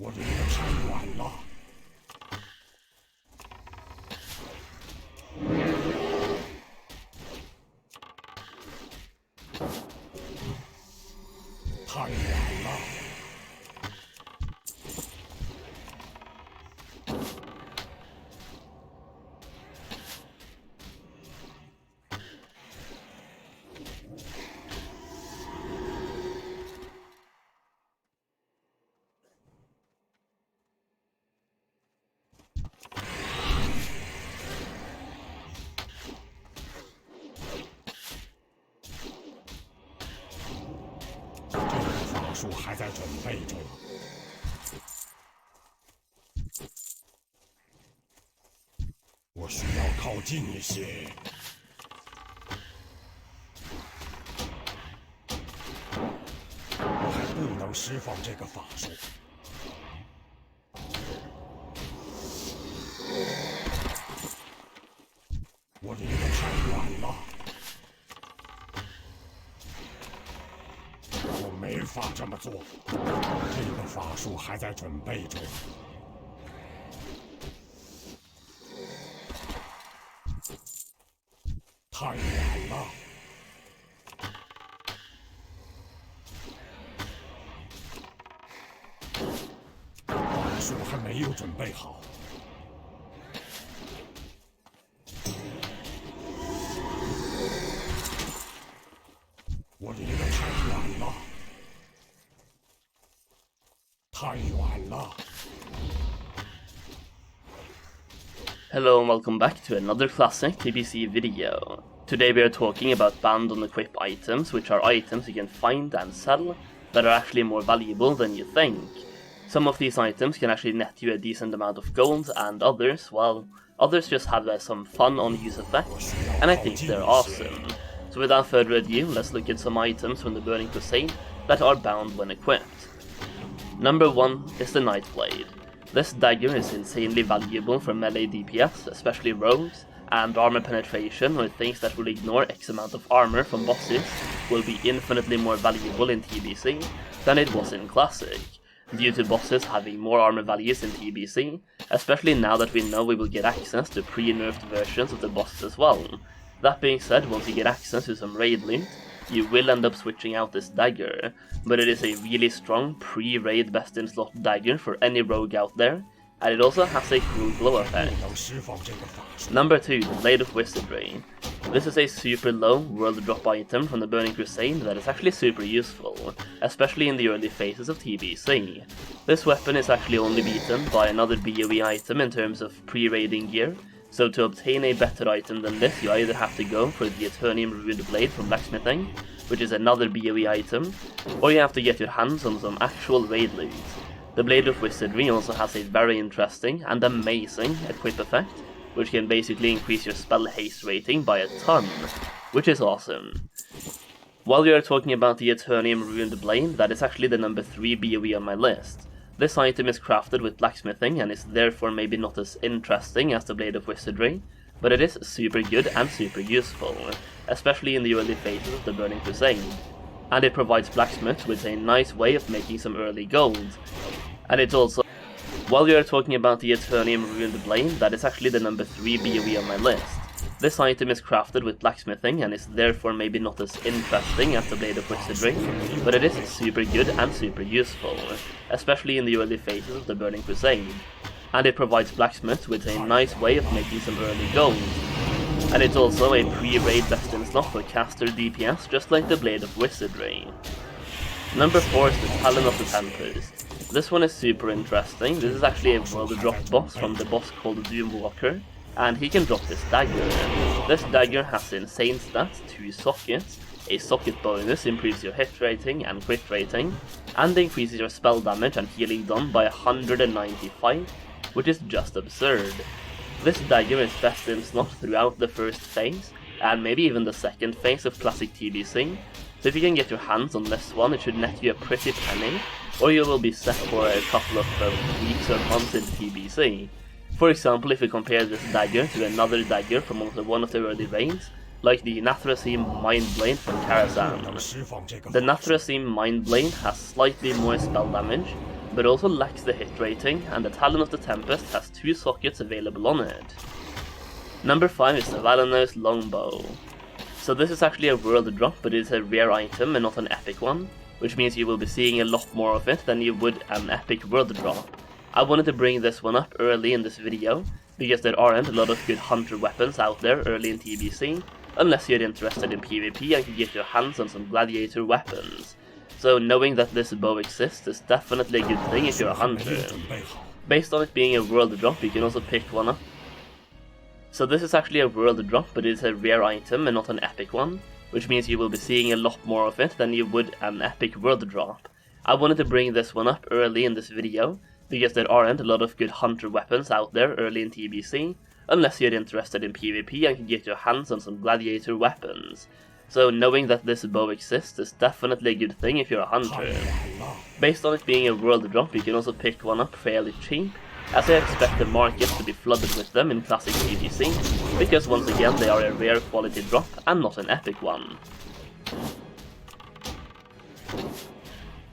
我离得太远了。太远了。法术还在准备中。我需要靠近一些。我还不能释放这个法术。我离得太远了。我没法这么做。这个法术还在准备中。太远了。法术还没有准备好。我离得太远了。太远了。 Hello and welcome back to another classic TBC video. Today we are talking about banned on equip items, which are items you can find and sell that are actually more valuable than you think. Some of these items can actually net you a decent amount of gold, and others, well, others just have some fun on use effects, and I think they're awesome. So without further ado, let's look at some items from the Burning Crusade that are bound when equipped. Number 1 is the Nightblade. This dagger is insanely valuable for melee DPS, especially rogues, and armor penetration, where things that will ignore X amount of armor from bosses will be infinitely more valuable in TBC than it was in Classic, due to bosses having more armor values in TBC, especially now that we know we will get access to pre-nerfed versions of the bosses as well. That being said, once you get access to some raid loot, you will end up switching out this dagger, but it is a really strong pre-raid best in slot dagger for any rogue out there, and it also has a cool glow effect. Number 2, Blade of Wizardry. This is a super low world drop item from the Burning Crusade that is actually super useful, especially in the early phases of TBC. This weapon is actually only beaten by another BoE item in terms of pre-raiding gear, so to obtain a better item than this, you either have to go for the Eternium Ruined Blade from Blacksmithing, which is another BoE item, or you have to get your hands on some actual raid loot. The Blade of Wizardry also has a very interesting and amazing equip effect, which can basically increase your spell haste rating by a ton, which is awesome. While we are talking about the Eternium Ruined Blade, that is actually the number 3 BoE on my list. This item is crafted with blacksmithing and is therefore maybe not as interesting as the Blade of Wizardry, but it is super good and super useful, especially in the early phases of the Burning Crusade. And it provides blacksmiths with a nice way of making some early gold. And it's also... While we are talking about the Eternium Ruined Blade, that is actually the number 3 BoE on my list. This item is crafted with blacksmithing and is therefore maybe not as interesting as the Blade of Wizardry, but it is super good and super useful, especially in the early phases of the Burning Crusade. And it provides blacksmiths with a nice way of making some early gold. And it's also a pre-raid best in slot for caster DPS, just like the Blade of Wizardry. Number 4 is the Talon of the Tempest. This one is super interesting. This is actually a world drop boss from the boss called Doomwalker, and he can drop this dagger. This dagger has insane stats, 2 sockets, a socket bonus improves your hit rating and crit rating, and increases your spell damage and healing done by 195, which is just absurd. This dagger is best in slot throughout the first phase, and maybe even the second phase of Classic TBC, so if you can get your hands on this one, it should net you a pretty penny, or you will be set for a couple of weeks or months in TBC. For example, if you compare this dagger to another dagger from one of the early raids, like the Nathrezim Mindblade from Karazhan. The Nathrezim Mindblade has slightly more spell damage, but also lacks the hit rating, and the Talon of the Tempest has 2 sockets available on it. Number 5 is the Valanos Longbow. So this is actually a world drop, but it is a rare item and not an epic one, which means you will be seeing a lot more of it than you would an epic world drop. I wanted to bring this one up early in this video, because there aren't a lot of good hunter weapons out there early in TBC, unless you're interested in PvP and can get your hands on some gladiator weapons. So knowing that this bow exists is definitely a good thing if you're a hunter. Based on it being a world drop, you can also pick one up. So this is actually a world drop, but it is a rare item and not an epic one, which means you will be seeing a lot more of it than you would an epic world drop. I wanted to bring this one up early in this video, because there aren't a lot of good hunter weapons out there early in TBC, unless you're interested in PvP and can get your hands on some gladiator weapons. So knowing that this bow exists is definitely a good thing if you're a hunter. Based on it being a world drop, you can also pick one up fairly cheap, as I expect the market to be flooded with them in classic TBC, because once again they are a rare quality drop and not an epic one.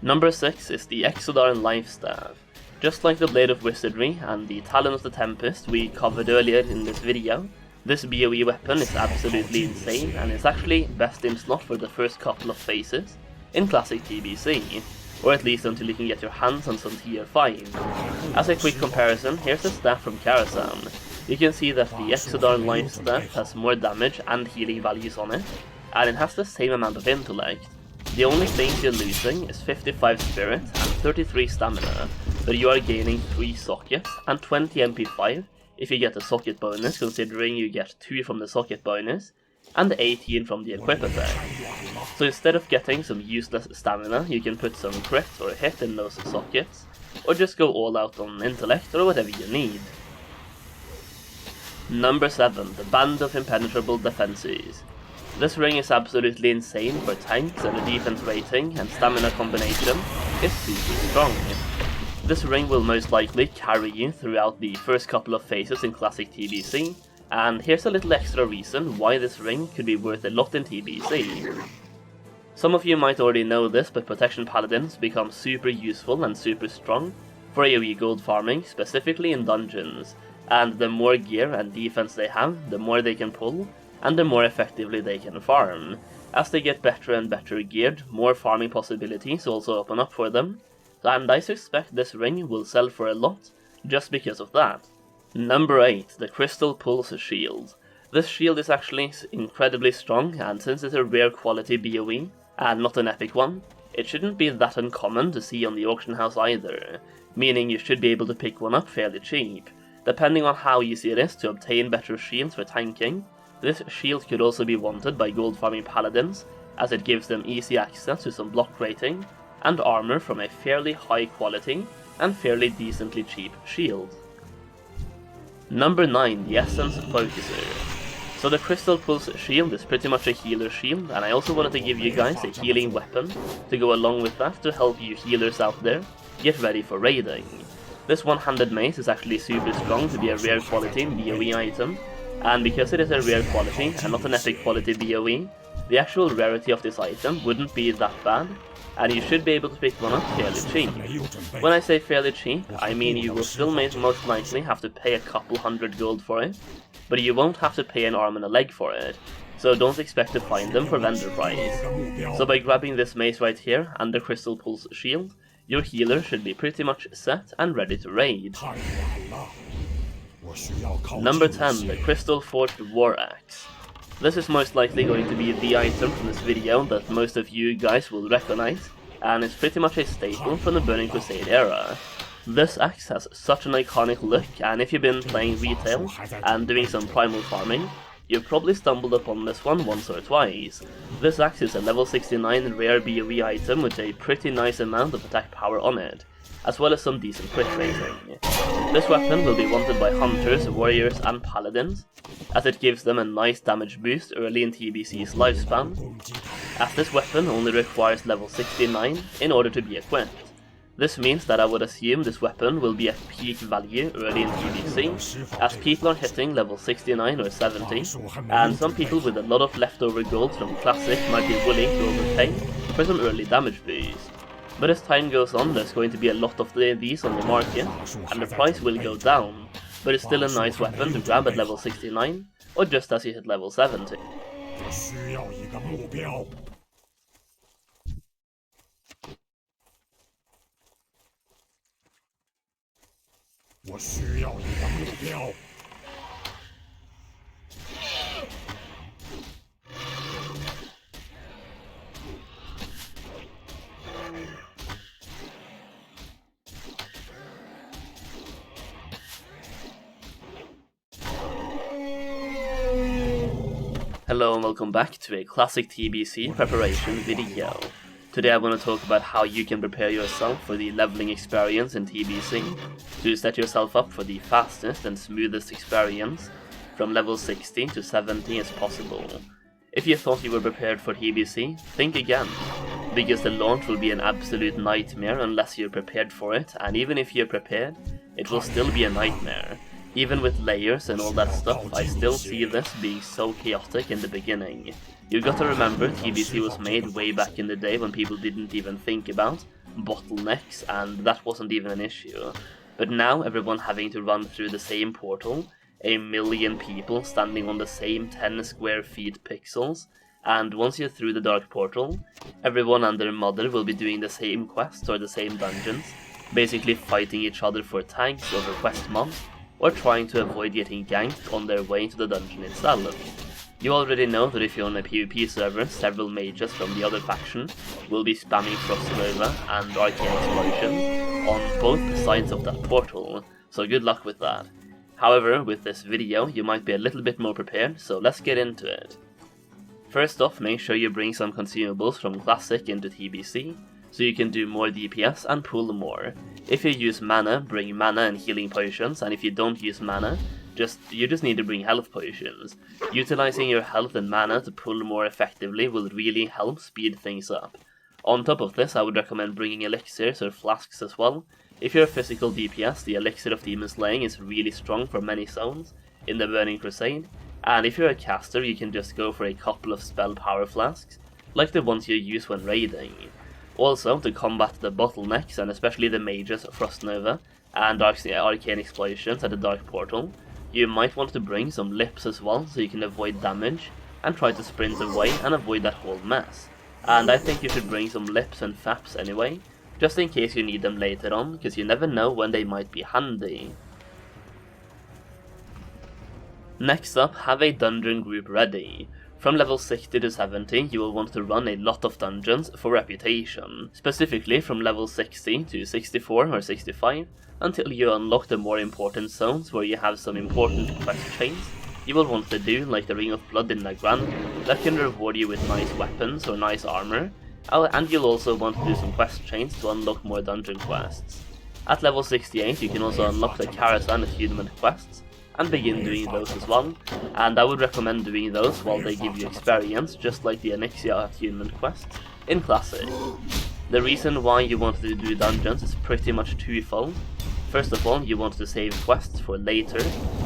Number 6 is the Exodarn Lifestaff. Just like the Blade of Wizardry and the Talon of the Tempest we covered earlier in this video, this BoE weapon is absolutely insane and is actually best in slot for the first couple of phases in classic TBC, or at least until you can get your hands on some tier 5. As a quick comparison, here's a staff from Karazhan. You can see that the Exodarn Lifestaff has more damage and healing values on it, and it has the same amount of intellect. The only things you're losing is 55 spirit and 33 stamina, but you are gaining 3 sockets and 20 MP5 if you get the socket bonus, considering you get 2 from the socket bonus and 18 from the equip effect. So instead of getting some useless stamina, you can put some crit or hit in those sockets, or just go all out on intellect or whatever you need. Number 7, the Band of Impenetrable Defenses. This ring is absolutely insane for tanks, and the defense rating and stamina combination is super strong. This ring will most likely carry you throughout the first couple of phases in classic TBC, and here's a little extra reason why this ring could be worth a lot in TBC. Some of you might already know this, but Protection Paladins become super useful and super strong for AoE gold farming, specifically in dungeons, and the more gear and defense they have, the more they can pull, and the more effectively they can farm. As they get better and better geared, more farming possibilities also open up for them, and I suspect this ring will sell for a lot just because of that. Number 8, the Crystal Pulse Shield. This shield is actually incredibly strong, and since it's a rare quality BoE, and not an epic one, it shouldn't be that uncommon to see on the auction house either, meaning you should be able to pick one up fairly cheap. Depending on how easy it is to obtain better shields for tanking, this shield could also be wanted by gold farming paladins, as it gives them easy access to some block rating and armor from a fairly high quality and fairly decently cheap shield. Number 9, the Essence Focuser. So the Crystal Pulse shield is pretty much a healer shield, and I also wanted to give you guys a healing weapon to go along with that to help you healers out there get ready for raiding. This one-handed mace is actually super strong to be a rare quality BoE item, and because it is a rare quality and not an epic quality BoE, the actual rarity of this item wouldn't be that bad, and you should be able to pick one up fairly cheap. When I say fairly cheap, I mean you will still most likely have to pay a couple hundred gold for it, but you won't have to pay an arm and a leg for it, so don't expect to find them for vendor price. So by grabbing this mace right here and the Crystal Pulse shield, your healer should be pretty much set and ready to raid. Number 10, the Crystal Forged War Axe. This is most likely going to be the item from this video that most of you guys will recognize, and it's pretty much a staple from the Burning Crusade era. This axe has such an iconic look, and if you've been playing retail and doing some primal farming, you've probably stumbled upon this one once or twice. This axe is a level 69 rare BoE item with a pretty nice amount of attack power on it, as well as some decent crit rating. This weapon will be wanted by hunters, warriors and paladins, as it gives them a nice damage boost early in TBC's lifespan, as this weapon only requires level 69 in order to be equipped. This means that I would assume this weapon will be at peak value early in TBC, as people are hitting level 69 or 70, and some people with a lot of leftover gold from Classic might be willing to overpay for some early damage boost. But as time goes on, there's going to be a lot of these on the market, and the price will go down, but it's still a nice weapon to grab at level 69, or just as you hit level 70. 我需要一个目标。我需要一个目标。 Hello and welcome back to a classic TBC preparation video. Today I want to talk about how you can prepare yourself for the leveling experience in TBC to set yourself up for the fastest and smoothest experience from level 60 to 70 as possible. If you thought you were prepared for TBC, think again, because the launch will be an absolute nightmare unless you're prepared for it, and even if you're prepared, it will still be a nightmare. Even with layers and all that stuff, I still see this being so chaotic in the beginning. You gotta remember, TBC was made way back in the day when people didn't even think about bottlenecks, and that wasn't even an issue. But now everyone having to run through the same portal, a million people standing on the same 10 square feet pixels, and once you're through the dark portal, everyone and their mother will be doing the same quests or the same dungeons, basically fighting each other for tags over quest mobs, or trying to avoid getting ganked on their way to the dungeon itself. You already know that if you're on a PvP server, several mages from the other faction will be spamming Frost Nova and Arcane Explosion on both sides of that portal, so good luck with that. However, with this video, you might be a little bit more prepared, so let's get into it. First off, make sure you bring some consumables from Classic into TBC, so you can do more DPS and pull more. If you use mana, bring mana and healing potions, and if you don't use mana, you just need to bring health potions. Utilizing your health and mana to pull more effectively will really help speed things up. On top of this, I would recommend bringing elixirs or flasks as well. If you're a physical DPS, the Elixir of Demon Slaying is really strong for many zones in the Burning Crusade, and if you're a caster, you can just go for a couple of spell power flasks, like the ones you use when raiding. Also, to combat the bottlenecks, and especially the mages Frost Nova and Arcane Explosions at the Dark Portal, you might want to bring some lips as well, so you can avoid damage, and try to sprint away and avoid that whole mess. And I think you should bring some lips and faps anyway, just in case you need them later on, because you never know when they might be handy. Next up, have a dungeon group ready. From level 60 to 70, you will want to run a lot of dungeons for reputation, specifically from level 60 to 64 or 65, until you unlock the more important zones where you have some important quest chains. You will want to do like the Ring of Blood in Nagrand, that can reward you with nice weapons or nice armor, and you'll also want to do some quest chains to unlock more dungeon quests. At level 68, you can also unlock the Karazhan attunement quests, and begin doing those as well, and I would recommend doing those while they give you experience, just like the Onyxia attunement quests in Classic. The reason why you want to do dungeons is pretty much twofold. First of all, you want to save quests for later,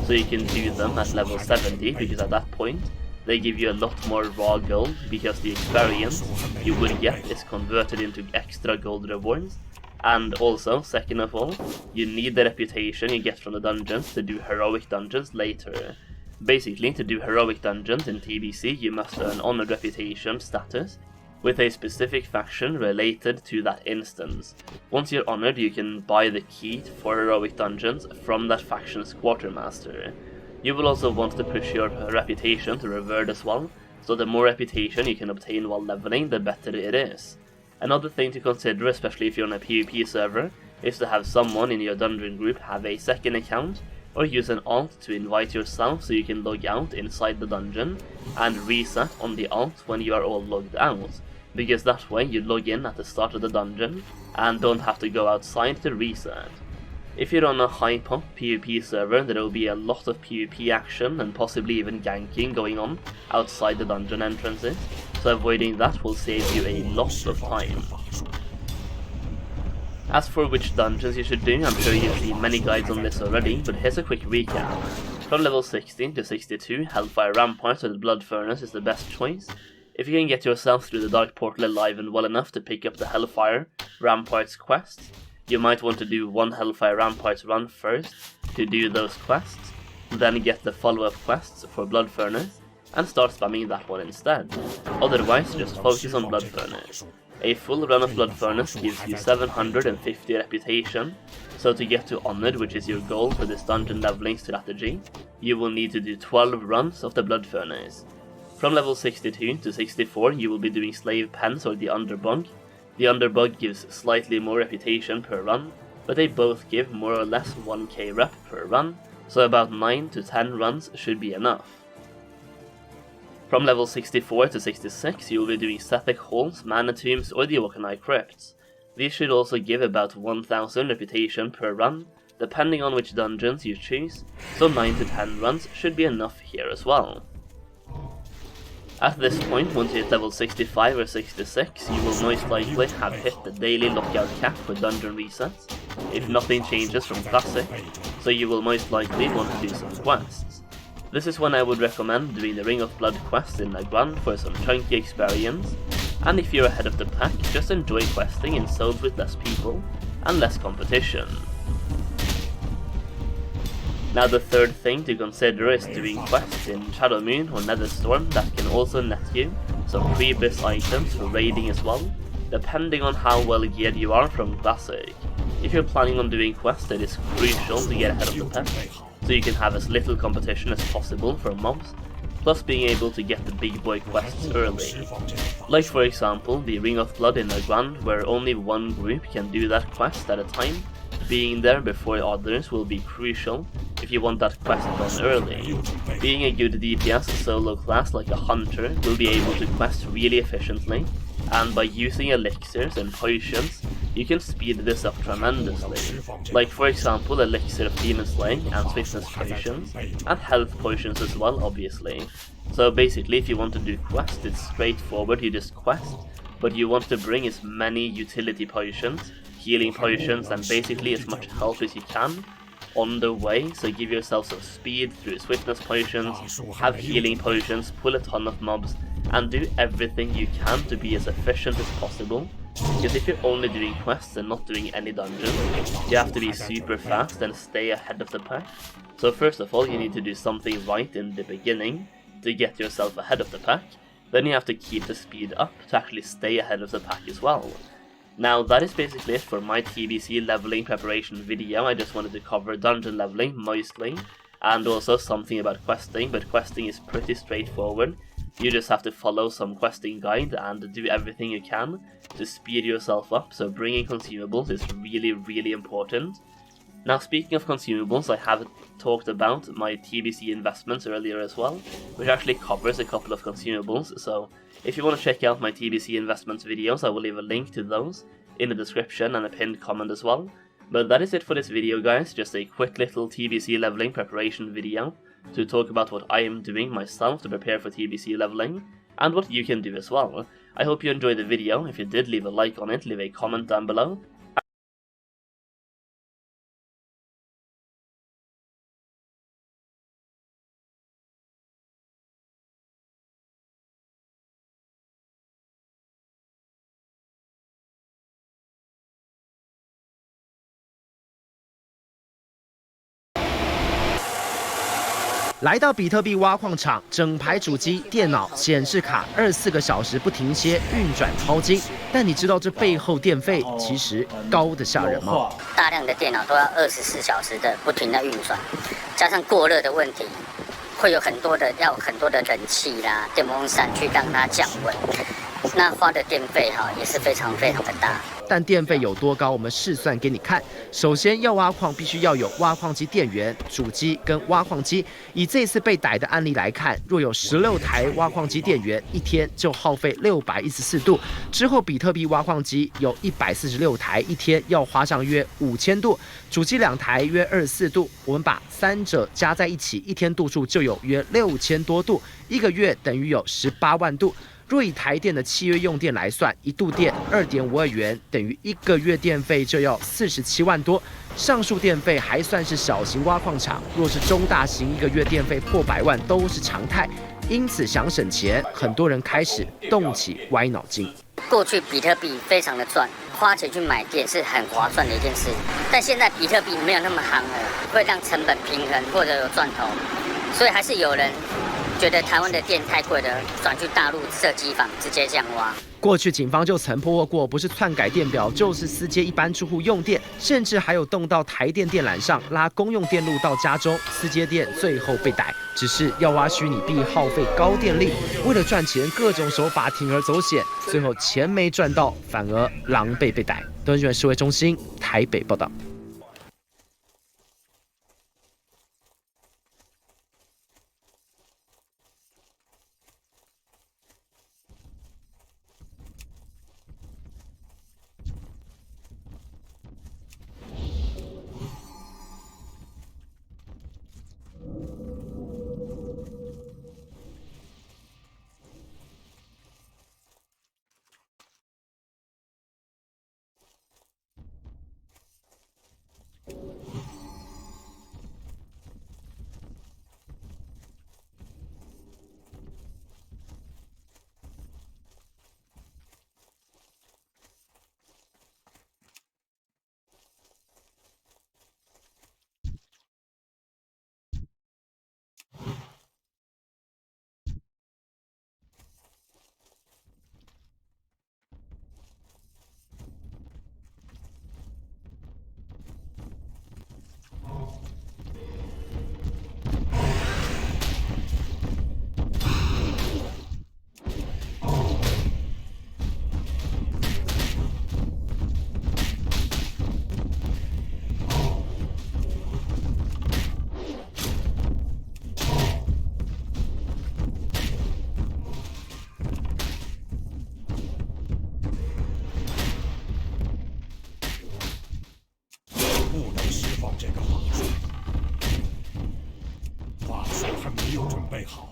so you can do them at level 70, because at that point, they give you a lot more raw gold, because the experience you would get is converted into extra gold rewards. And also, second of all, you need the reputation you get from the dungeons to do heroic dungeons later. Basically, to do heroic dungeons in TBC, you must earn honored reputation status with a specific faction related to that instance. Once you're honored, you can buy the key for heroic dungeons from that faction's quartermaster. You will also want to push your reputation to revert as well, so the more reputation you can obtain while leveling, the better it is. Another thing to consider, especially if you're on a PvP server, is to have someone in your dungeon group have a second account, or use an alt to invite yourself so you can log out inside the dungeon, and reset on the alt when you are all logged out, because that way you log in at the start of the dungeon, and don't have to go outside to reset. If you're on a high-pop PvP server, there will be a lot of PvP action and possibly even ganking going on outside the dungeon entrances, so avoiding that will save you a lot of time. As for which dungeons you should do, I'm sure you've seen many guides on this already, but here's a quick recap. From level 60 to 62, Hellfire Rampart or the Blood Furnace is the best choice. If you can get yourself through the Dark Portal alive and well enough to pick up the Hellfire Ramparts quest, you might want to do one Hellfire Ramparts run first to do those quests, then get the follow-up quests for Blood Furnace, and start spamming that one instead. Otherwise, just focus on Blood Furnace. A full run of Blood Furnace gives you 750 reputation, so to get to Honored, which is your goal for this dungeon leveling strategy, you will need to do 12 runs of the Blood Furnace. From level 62 to 64 you will be doing Slave Pens or the Underbug. The Underbug gives slightly more reputation per run, but they both give more or less 1k rep per run, so about 9 to 10 runs should be enough. From level 64 to 66 you will be doing Sethekk Halls, Mana Tombs or the Orkanai Crypts. These should also give about 1000 reputation per run, depending on which dungeons you choose, so 9 to 10 runs should be enough here as well. At this point, once you hit level 65 or 66, you will most likely have hit the daily lockout cap for dungeon resets, if nothing changes from Classic, so you will most likely want to do some quests. This is when I would recommend doing the Ring of Blood quest in Naguan for some chunky experience, and if you're ahead of the pack, just enjoy questing in zones with less people and less competition. Now the third thing to consider is doing quests in Shadowmoon or Netherstorm that can also net you some pre-biss items for raiding as well, depending on how well geared you are from Classic. If you're planning on doing quests, it is crucial to get ahead of the pack, so you can have as little competition as possible from mobs, plus being able to get the big boy quests early. Like for example, the Ring of Blood in Naguan, where only one group can do that quest at a time. Being there before others will be crucial if you want that quest done early. Being a good DPS solo class like a hunter will be able to quest really efficiently, and by using elixirs and potions, you can speed this up tremendously. Like for example, elixir of demon slaying and swiftness potions, and health potions as well obviously. So basically if you want to do quests, it's straightforward, you just quest, but you want to bring as many utility potions, healing potions and basically as much health as you can on the way, so give yourself some speed through swiftness potions, have healing potions, pull a ton of mobs, and do everything you can to be as efficient as possible. Because if you're only doing quests and not doing any dungeons, you have to be super fast and stay ahead of the pack. So first of all you need to do something right in the beginning to get yourself ahead of the pack, then you have to keep the speed up to actually stay ahead of the pack as well. Now that is basically it for my TBC leveling preparation video. I just wanted to cover dungeon leveling mostly, and also something about questing, but questing is pretty straightforward. You just have to follow some questing guide and do everything you can to speed yourself up, so bringing consumables is really important. Now speaking of consumables, I have talked about my TBC investments earlier as well, which actually covers a couple of consumables, so if you want to check out my TBC investments videos, I will leave a link to those in the description and a pinned comment as well. But that is it for this video guys, just a quick little TBC leveling preparation video to talk about what I am doing myself to prepare for TBC leveling, and what you can do as well. I hope you enjoyed the video. If you did, leave a like on it, leave a comment down below.来到比特币挖矿场，整排主机、电脑、显示卡24个小时不停歇运转超精，但你知道这背后电费其实高得吓人吗？大量的电脑都要24小时的不停的运转，加上过热的问题，会有很多的冷气啦、电风扇去让它降温，那花的电费也是非常的大。但电费有多高，我们试算给你看。首先要挖矿，必须要有挖矿机电源、主机跟挖矿机。以这次被逮的案例来看，若有16台挖矿机电源，一天就耗费614度。之后比特币挖矿机有146台，一天要花上约5000度。主机2台约24度，我们把三者加在一起，一天度数就有约6000多度，一个月等于有18万度。若以台电的契约用电来算，一度电2.52元，等于一个月电费就要47万多。上述电费还算是小型挖矿场，若是中大型，一个月电费破100万都是常态。因此想省钱，很多人开始动起歪脑筋。过去比特币非常的赚，花钱去买电是很划算的一件事，但现在比特币没有那么行了，会让成本平衡或者有赚头，所以还是有人觉得台湾的电太贵了，转去大陆设机房直接这样挖。过去警方就曾破获过，不是篡改电表，就是私接一般住户用电，甚至还有动到台电电缆上拉公用电路到家中，私接电最后被逮。只是要挖虚拟币耗费高电力，为了赚钱，各种手法铤而走险，最后钱没赚到，反而狼狈被逮。东京市卫中心台北报道。没有准备好。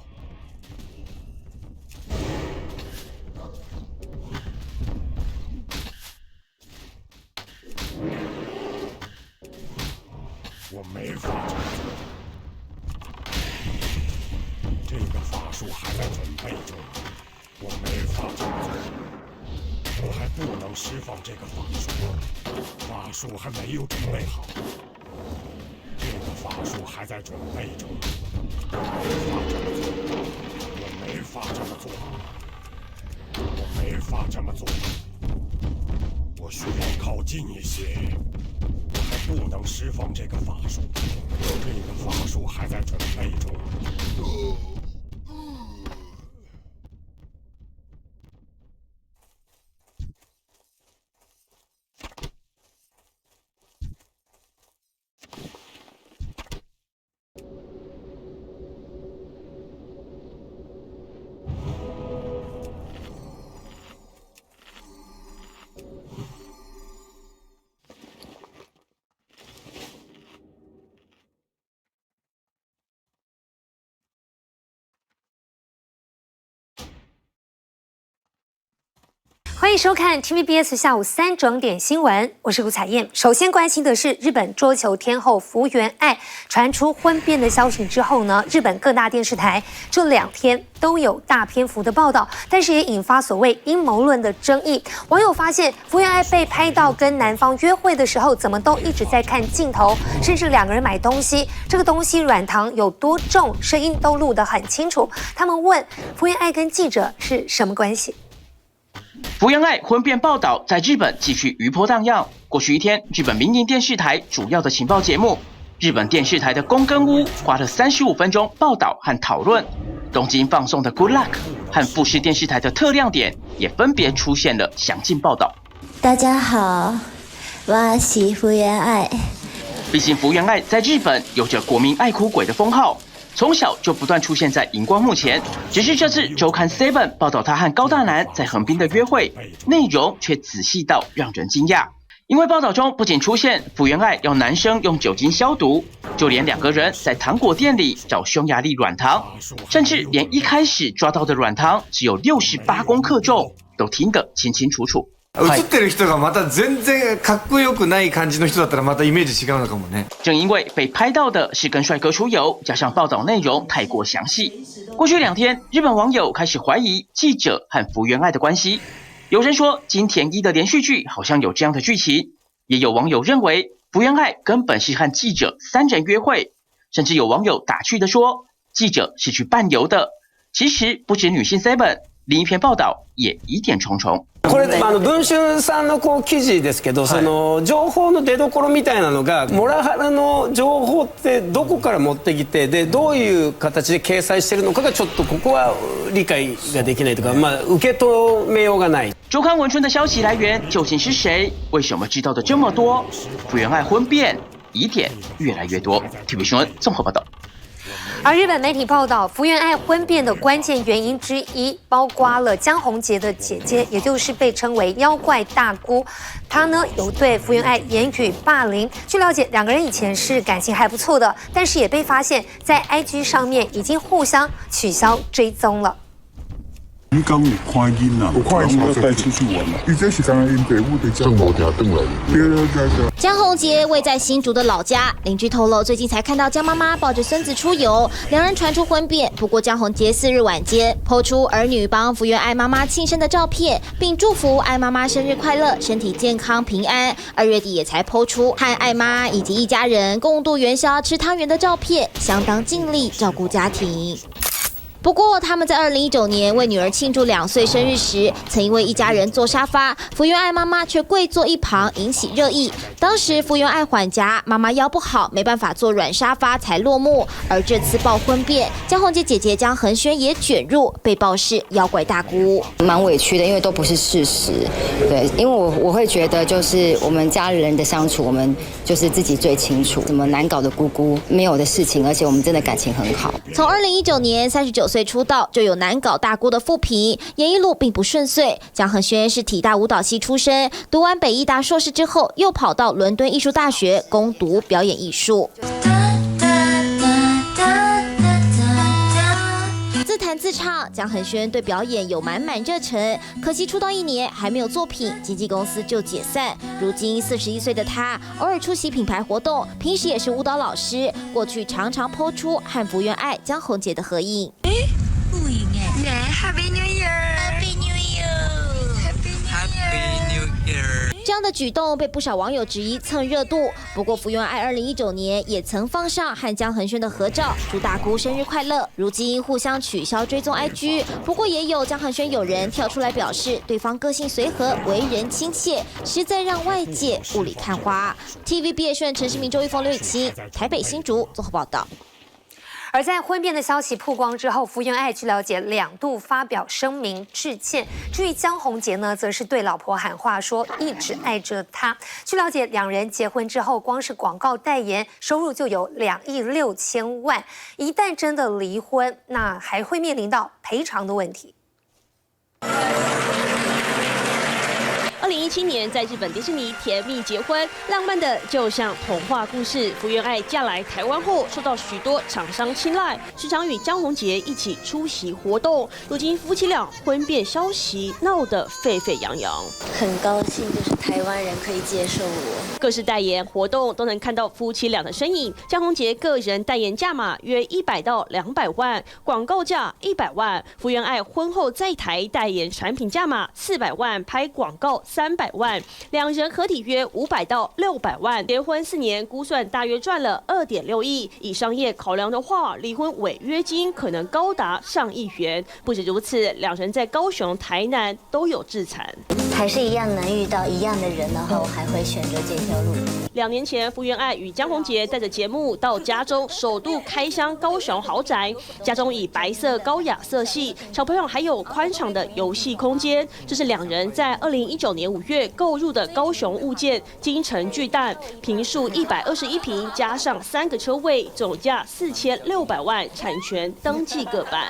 我没法这么做，这个法术还在准备中，我没法这么做，我还不能释放这个法术，法术还没有准备好。这个法术还在准备中，我没法这么做，我没法这么做，我需要靠近一些，我还不能释放这个法术，这个法术还在准备中。欢迎收看 TVBS 下午3整点新闻，我是卢彩燕。首先关心的是日本桌球天后福原爱传出婚变的消息之后呢，日本各大电视台这2天都有大篇幅的报道，但是也引发所谓阴谋论的争议。网友发现福原爱被拍到跟男方约会的时候，怎么都一直在看镜头，甚至2个人买东西，这个东西软糖有多重，声音都录得很清楚。他们问福原爱跟记者是什么关系？福原爱婚变报道在日本继续余波荡漾。过去1天，日本民营电视台主要的情报节目，日本电视台的宫根屋花了35分钟报道和讨论。东京放送的 Good Luck 和富士电视台的特亮点也分别出现了详尽报道。大家好，我是福原爱。毕竟福原爱在日本有着国民爱哭鬼的封号。从小就不断出现在荧光幕前，只是这次周刊 Seven 报道他和高大南在横滨的约会，内容却仔细到让人惊讶。因为报道中不仅出现福原爱要男生用酒精消毒，就连2个人在糖果店里找匈牙利软糖，甚至连一开始抓到的软糖只有68公克重，都听得清清楚楚。映ってる人がまた全然かっこよくない感じの人だったらまたイメージ違うのかもね。正因为被拍到的是跟帅哥出游，加上报道内容太过详细，过去2天，日本网友开始怀疑记者和福原爱的关系。有人说金田一的连续剧好像有这样的剧情，也有网友认为福原爱根本是和记者3人约会，甚至有网友打趣的说记者是去伴游的。其实不止女性 7， 另一篇报道也疑点重重。これ文春さんの記事ですけど、その情報の出所みたいなのがモラハラの情報ってどこから持ってきて、でどういう形で掲載してるのかがちょっとここは理解ができないとか、受け止めようがない。周刊文春的消息来源究竟是谁？为什么知道的这么多？福原爱婚变疑点越来越多。TVB 新闻综合报道。而日本媒体报道，福原爱婚变的关键原因之一，包括了江宏杰的姐姐，也就是被称为妖怪大姑，她呢有对福原爱言语霸凌。据了解，2个人以前是感情还不错的，但是也被发现，在 IG 上面已经互相取消追踪了。你讲有看囡啊，有看囡仔带出去玩嘛？伊这是刚刚因爸母在正无条回来。对。江宏杰位在新竹的老家，邻居透露，最近才看到江妈妈抱着孙子出游，2人传出婚变。不过江宏杰4日晚间抛出儿女帮福原爱妈妈庆生的照片，并祝福爱妈妈生日快乐，身体健康平安。2月底也才抛出和爱妈以及一家人共度元宵吃汤圆的照片，相当尽力照顾家庭。不过，他们在2019年为女儿庆祝2岁生日时，曾因为一家人坐沙发，福原爱妈妈却跪坐一旁，引起热议。当时福原爱缓颊，妈妈腰不好，没办法坐软沙发才落幕。而这次爆婚变，江宏杰姐姐江恒轩也卷入，被曝是妖怪大姑，蛮委屈的，因为都不是事实。对，因为我会觉得，就是我们家人的相处，我们就是自己最清楚，什么难搞的姑姑没有的事情，而且我们真的感情很好。从2019年39岁出道，就有难搞大姑的负评，演艺路并不顺遂。江恒轩是体大舞蹈系出身，读完北艺大硕士之后，又跑到伦敦艺术大学攻读表演艺术。自弹自唱，江恒轩对表演有满满热忱，可惜出道1年还没有作品，经纪公司就解散。如今41岁的他，偶尔出席品牌活动，平时也是舞蹈老师。过去常常po出和福原爱、江宏杰的合影。互影哎，Happy New Year，Happy New Year，Happy New Year。这样的举动被不少网友质疑蹭热度。不过福原爱2019年也曾放上和江恒轩的合照，祝大姑生日快乐。如今互相取消追踪 IG， 不过也有江恒轩友人跳出来表示，对方个性随和，为人亲切，实在让外界雾里看花。TVB 业讯陈世明、周一峰、刘以清，台北新竹综合报道。而在婚变的消息曝光之后，福原爱据了解2度发表声明致歉。至于江宏杰呢，则是对老婆喊话说一直爱着她。据了解，2人结婚之后，光是广告代言收入就有2亿6千万。一旦真的离婚，那还会面临到赔偿的问题。2017年在日本迪士尼甜蜜结婚，浪漫的就像童话故事。福原爱嫁来台湾后，受到许多厂商青睐，时常与江宏杰一起出席活动。如今夫妻俩婚变消息闹得沸沸扬扬，很高兴就是台湾人可以接受我。各式代言活动都能看到夫妻俩的身影。江宏杰个人代言价码约100到200万，广告价100万。福原爱婚后在台代言产品价码400万，拍广告300万，2人合体约500到600万。结婚4年，估算大约赚了2.6亿。以商业考量的话，离婚违约金可能高达上亿元。不止如此，2人在高雄、台南都有自残。还是一样能遇到一样的人，然后还会选择这条路。2年前，福原爱与江宏杰带着节目到家中首度开箱高雄豪宅，家中以白色高雅色系，小朋友还有宽敞的游戏空间。这是2人在2019年5月购入的高雄物件金城巨蛋，坪数121坪，加上3个车位，总价4600万，产权登记各半。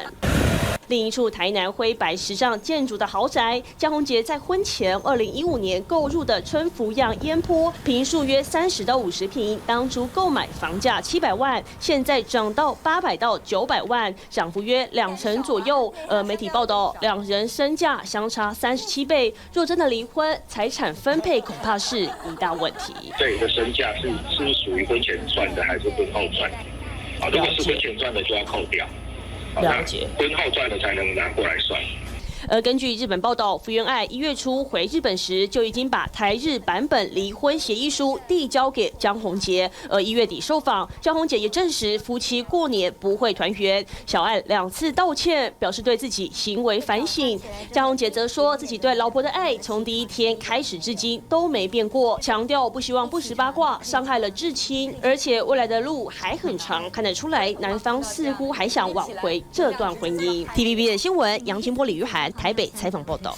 另一处台南灰白时尚建筑的豪宅，江宏杰在婚前2015年购入的春福漾烟坡，坪数约30到50坪，当初购买房价700万，现在涨到800到900万，涨幅约2成左右。而媒体报道，2人身价相差37倍，若真的离婚，财产分配恐怕是一大问题。这里的身价是属于婚前赚的，还是婚后赚的？啊，如果是婚前赚的就要扣掉。了解，婚后赚的才能拿过来算。而根据日本报道，福原爱1月初回日本时就已经把台日版本离婚协议书递交给江宏杰，而1月底受访，江宏杰也证实夫妻过年不会团圆。小爱2次道歉，表示对自己行为反省。江宏杰则说自己对老婆的爱从第一天开始至今都没变过，强调不希望不实八卦伤害了至亲，而且未来的路还很长，看得出来男方似乎还想挽回这段婚姻。TVB 的新闻，杨清波、李玉涵台北采访报道。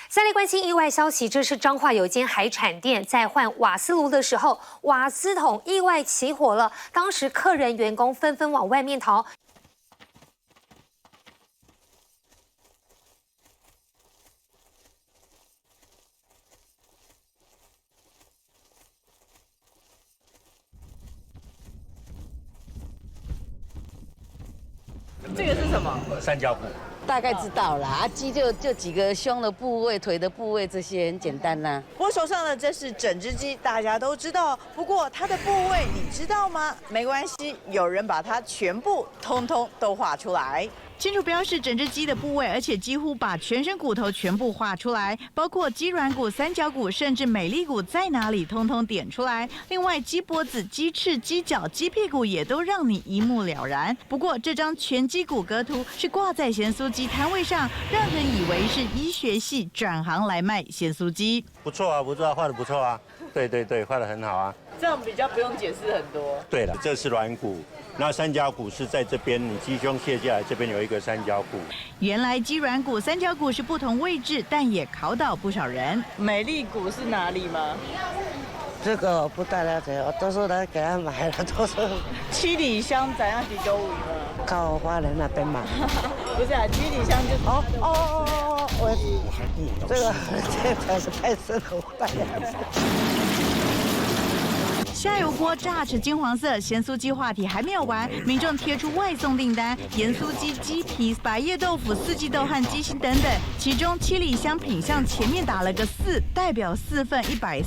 下列关心意外消息，这是彰化有间海产店在换瓦斯炉的时候，瓦斯桶意外起火了，当时客人员工纷纷往外面逃。这个是什么？三角骨。大概知道啦，鸡就几个胸的部位、腿的部位，这些很简单啦。我手上的这是整只鸡，大家都知道。不过它的部位你知道吗？没关系，有人把它全部通通都画出来。清楚标示整只鸡的部位，而且几乎把全身骨头全部画出来，包括鸡软骨、三角骨，甚至美丽骨在哪里，通通点出来。另外，鸡脖子、鸡翅、鸡脚、鸡屁股也都让你一目了然。不过，这张全鸡骨骼图是挂在咸酥鸡摊位上，让人以为是医学系转行来卖咸酥鸡。不错啊，不错啊，画得不错啊。对，画得很好啊。这样比较不用解释很多。对了，这是软骨。那三角骨是在这边，你鸡胸卸下来，这边有一个三角骨。原来鸡软骨、三角骨是不同位置，但也考倒不少人。美丽骨是哪里吗？这个我不太了解，我都是来给他买的，都是。七里香怎样比较位吗？靠花莲那边买。不是啊，七里香就这个才是太深了，我大概。下油锅炸至金黄色，咸酥鸡话题还没有完，民众贴出外送订单，盐酥鸡、鸡皮、百叶豆腐、四季豆和鸡心等等，其中七里香品项前面打了个4，代表4份140，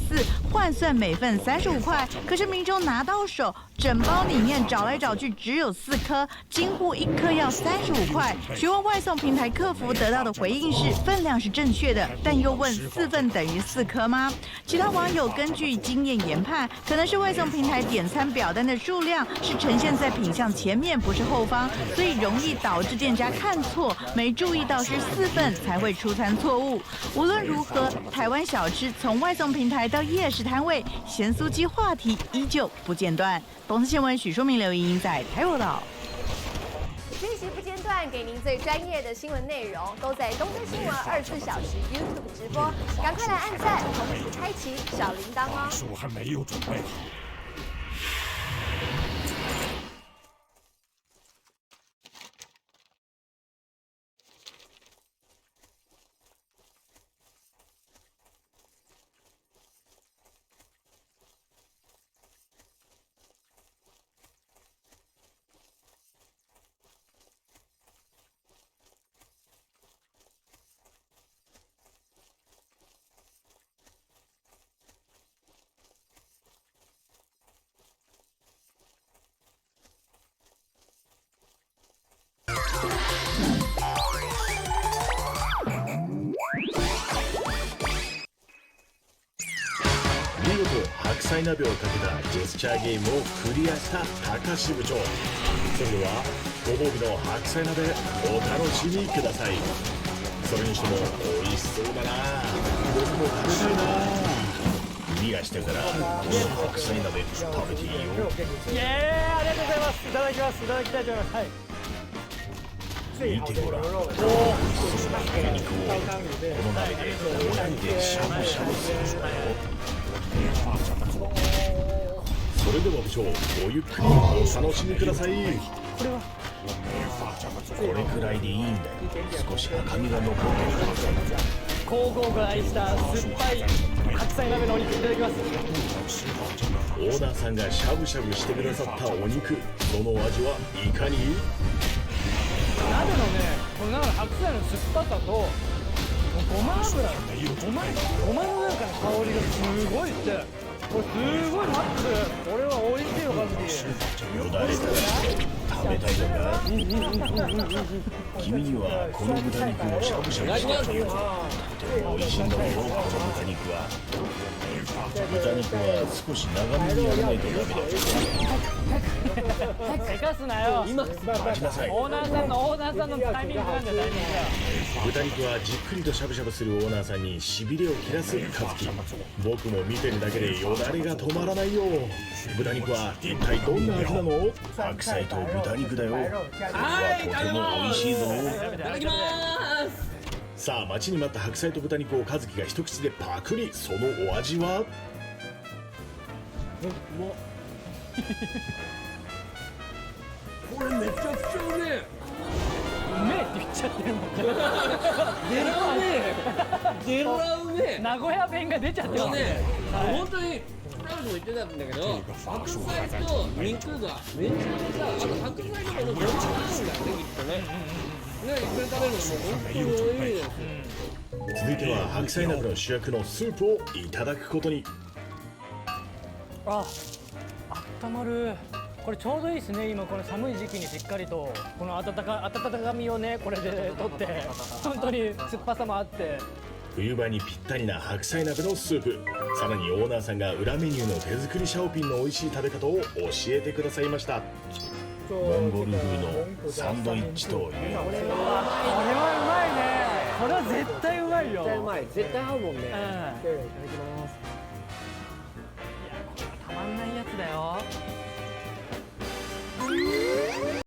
换算每份35块。可是民众拿到手，整包里面找来找去只有4颗，惊呼1颗要35块。询问外送平台客服得到的回应是分量是正确的，但又问4份等于4颗吗？其他网友根据经验研判，可能是外送平台点餐表单的数量是呈现在品项前面，不是后方，所以容易导致店家看错，没注意到是4份才会出餐错误。无论如何，台湾小吃从外送平台到夜市摊位，咸酥鸡话题依旧不间断。东森新闻许淑明、刘莹莹在台北报道。讯息不间断，给您最专业的新闻内容，都在东森新闻24小时 YouTube 直播，赶快来按赞，同时开启小铃铛哦。书还没有准备好。白菜鍋をかけたジェスチャーゲームをクリアした高橋部長。それではご褒美の白菜鍋お楽しみください。それにしても美味しそうだな。僕も食べたいな。クリアしてからこの白菜鍋食べていいよ。ありがとうございます。いただきます。いただきたいと思います。はい。見てごらん、美味しそうな牛肉をこの鍋で親指でしゃぶしゃぶするんだよ。それでは部長、ごゆっくりお楽しみください。これくらいでいいんだよ。少し赤みが残ってる。高校が愛した酸っぱい白菜鍋のお肉いただきます。オーナーさんがしゃぶしゃぶしてくださったお肉、その味はいかに？鍋のね、この白菜の酸っぱさとごま油、ごまのなんかの香りがすごいして、これすごいマッチする。これは美味しいおかずに。よだれだ。食べたいのか？君にはこの豚肉をしゃぶしゃぶしてあげよう。とても美味しいんだよ、この豚肉は。豚肉は少し長めにやらないとダメだよ。せかすなよ。待ちなさい。オーナーさんのタイミングなんだよ、タイミングが。豚肉はじっくりとしゃぶしゃぶするオーナーさんにしびれを切らす和樹。僕も見てるだけでよだれが止まらないよ。豚肉は一体どんな味なの？白菜と豚肉だよ。これはとても美味しいぞ。いただきまーす。さあ待ちに待った白菜と豚肉を和樹が一口でパクリ。そのお味は？これめちゃくちゃうめえ。うめえって言っちゃってるもん。デラうめえ。デラうめえ。名古屋弁が出ちゃってるね。本当に彼女も言ってたんだけど、白菜と肉がめちゃくちゃ、あと白菜とかのボリュームがね、きっとね。ね、一緒に食べるのも本当に美味しいです。続いては白菜鍋の主役のスープをいただくことに。あったまる。これちょうどいいですね。今この寒い時期にしっかりとこの温かみをね、これで取って本当に酸っぱさもあって。冬場にぴったりな白菜鍋のスープ。さらにオーナーさんが裏メニューの手作りシャオピンの美味しい食べ方を教えてくださいました。モンゴル風のサンドイッチという。これはうまいね。これは絶対うまいよ。絶対うまい。絶対合うもんね。いただきます。